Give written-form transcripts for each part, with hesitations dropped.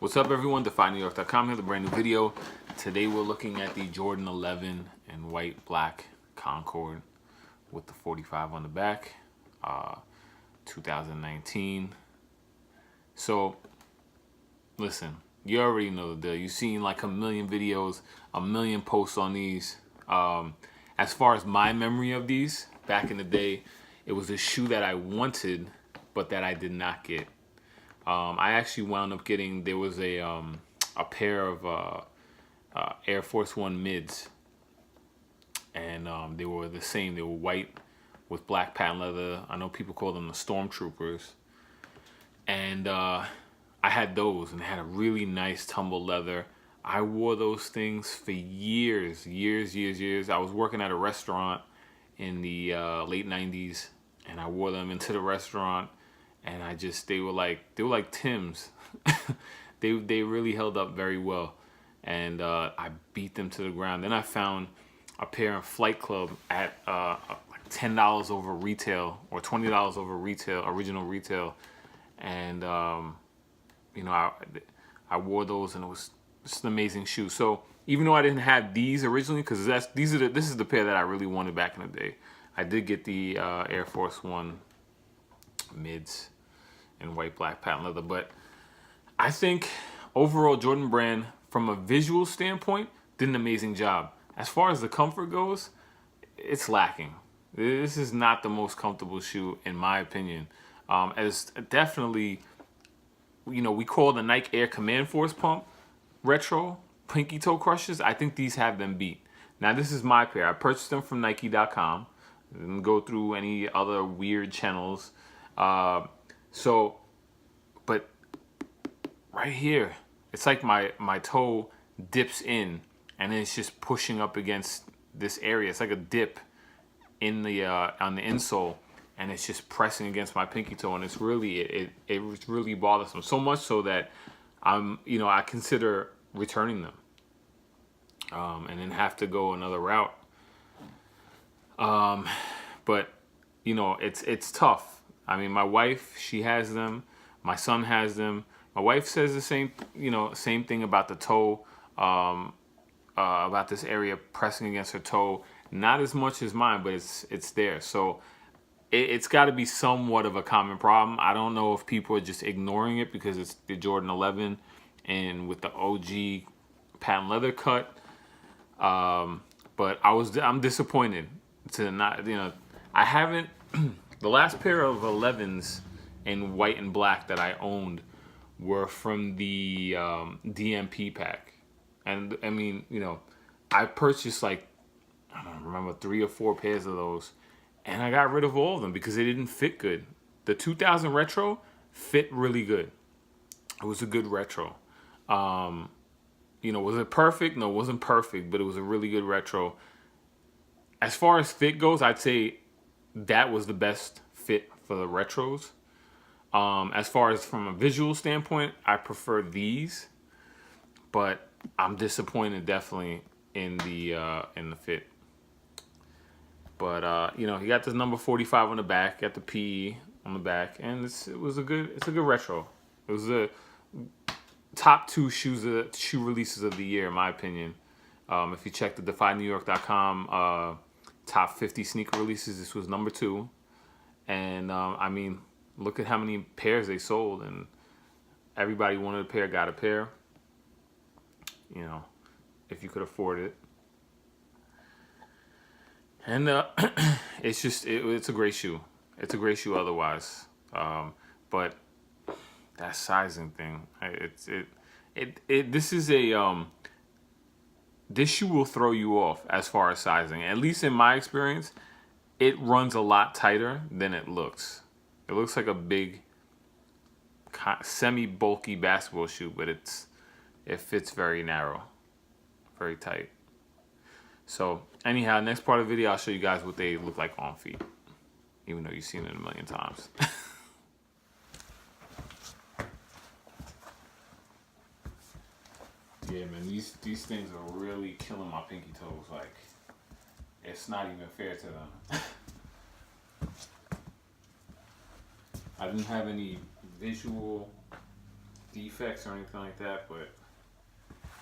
What's up, everyone? DefyNewYork.com here, the brand new video. Today we're looking at the Jordan 11 in white black Concord with the 45 on the back, 2019. So, listen, you already know the deal. You've seen like a million videos, a million posts on these. As far as my memory of these, back in the day, it was a shoe that I wanted, but that I did not get. I actually wound up getting, there was a pair of Air Force One mids, and they were the same. They were white with black patent leather. I know people call them the Stormtroopers. And I had those, and they had a really nice tumble leather. I wore those things for years. I was working at a restaurant in the late 90s, and I wore them into the restaurant. And they were like Tim's. they really held up very well, and I beat them to the ground. Then I found a pair in Flight Club at like $10 over retail or $20 over retail, original retail, and you know, I wore those, and it was just an amazing shoe. So even though I didn't have these originally, because this is the pair that I really wanted back in the day, I did get the Air Force One mids in white black patent leather. But I think overall Jordan brand, from a visual standpoint, did an amazing job. As far as the comfort goes, it's lacking. This is not the most comfortable shoe in my opinion. As definitely, you know, we call the Nike Air Command Force Pump retro pinky toe crushers. I think these have them beat. Now this is my pair. I purchased them from Nike.com. Didn't go through any other weird channels. But right here, it's like my toe dips in, and it's just pushing up against this area. It's like a dip in the on the insole, and it's just pressing against my pinky toe, and it's really it was really bothersome. So much so that I consider returning them, and then have to go another route. But it's tough. I mean, my wife, she has them. My son has them. My wife says the same thing about the toe, about this area pressing against her toe. Not as much as mine, but it's there. So it's got to be somewhat of a common problem. I don't know if people are just ignoring it because it's the Jordan 11 and with the OG patent leather cut. But I'm disappointed to not, I haven't. The last pair of 11s in white and black that I owned were from the DMP pack. And I mean, I purchased like, I don't remember, 3 or 4 pairs of those. And I got rid of all of them because they didn't fit good. The 2000 retro fit really good. It was a good retro. Was it perfect? No, it wasn't perfect, but it was a really good retro. As far as fit goes, I'd say that was the best fit for the retros. As far as from a visual standpoint, I prefer these, but I'm disappointed definitely in the fit. But he got this number 45 on the back, got the PE on the back, and it's a good retro. It was the top 2 shoe releases of the year, in my opinion. If you check the DefyNewYork.com top 50 sneaker releases, this was number 2. And I mean, look at how many pairs they sold, and everybody wanted a pair, got a pair. If you could afford it. And it's a great shoe. It's a great shoe otherwise. But that sizing thing, this shoe will throw you off as far as sizing. At least in my experience, it runs a lot tighter than it looks. It looks like a big, semi-bulky basketball shoe, but it fits very narrow, very tight. So anyhow, next part of the video, I'll show you guys what they look like on feet, even though you've seen it a million times. Yeah, man, these things are really killing my pinky toes. Like, it's not even fair to them. I didn't have any visual defects or anything like that, but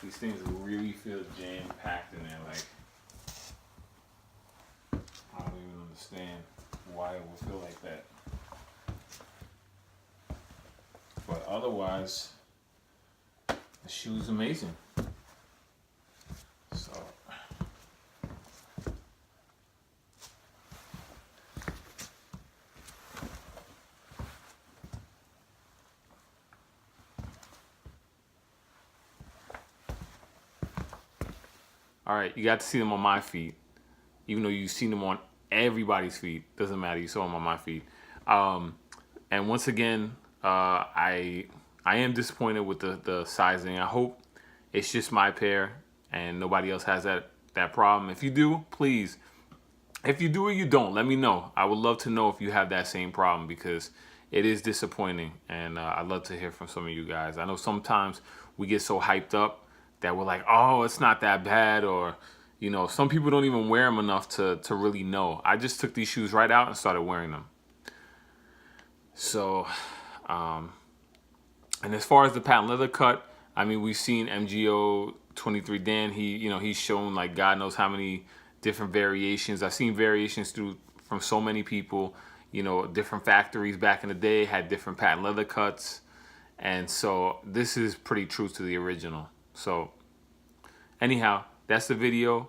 these things really feel jam-packed in there. Like, I don't even understand why it would feel like that. But otherwise, the shoe's amazing. So, all right, you got to see them on my feet, even though you've seen them on everybody's feet. Doesn't matter. You saw them on my feet. And once again, I am disappointed with the sizing. I hope it's just my pair and nobody else has that problem. If you do, please. If you do or you don't, let me know. I would love to know if you have that same problem, because it is disappointing, and I'd love to hear from some of you guys. I know sometimes we get so hyped up that we're like, oh, it's not that bad, or, you know, some people don't even wear them enough to really know. I just took these shoes right out and started wearing them. So, and as far as the patent leather cut, I mean, we've seen MGO 23 Dan. He's shown like God knows how many different variations. I've seen variations from so many people. You know, different factories back in the day had different patent leather cuts, and so this is pretty true to the original. So, anyhow, that's the video.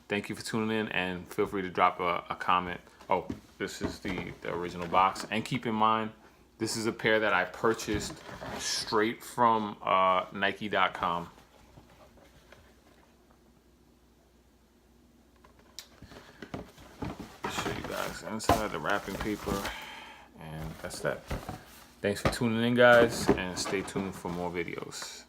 Thank you for tuning in, and feel free to drop a comment. Oh, this is the original box. And keep in mind, this is a pair that I purchased straight from Nike.com. Show you guys inside the wrapping paper. And that's that. Thanks for tuning in, guys, and stay tuned for more videos.